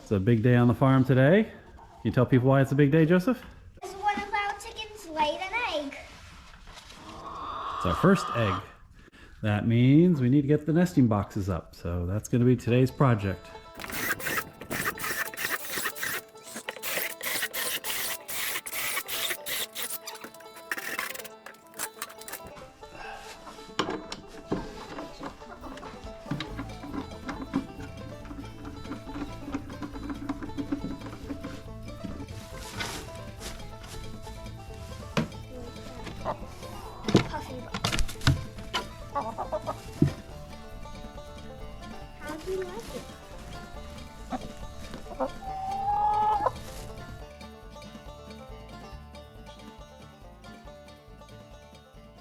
It's a big day on the farm today. Can you tell people why it's a big day, Joseph? Because one of our chickens laid an egg. It's our first egg. That means we need to get the nesting boxes up. So that's going to be today's project. How do you like it?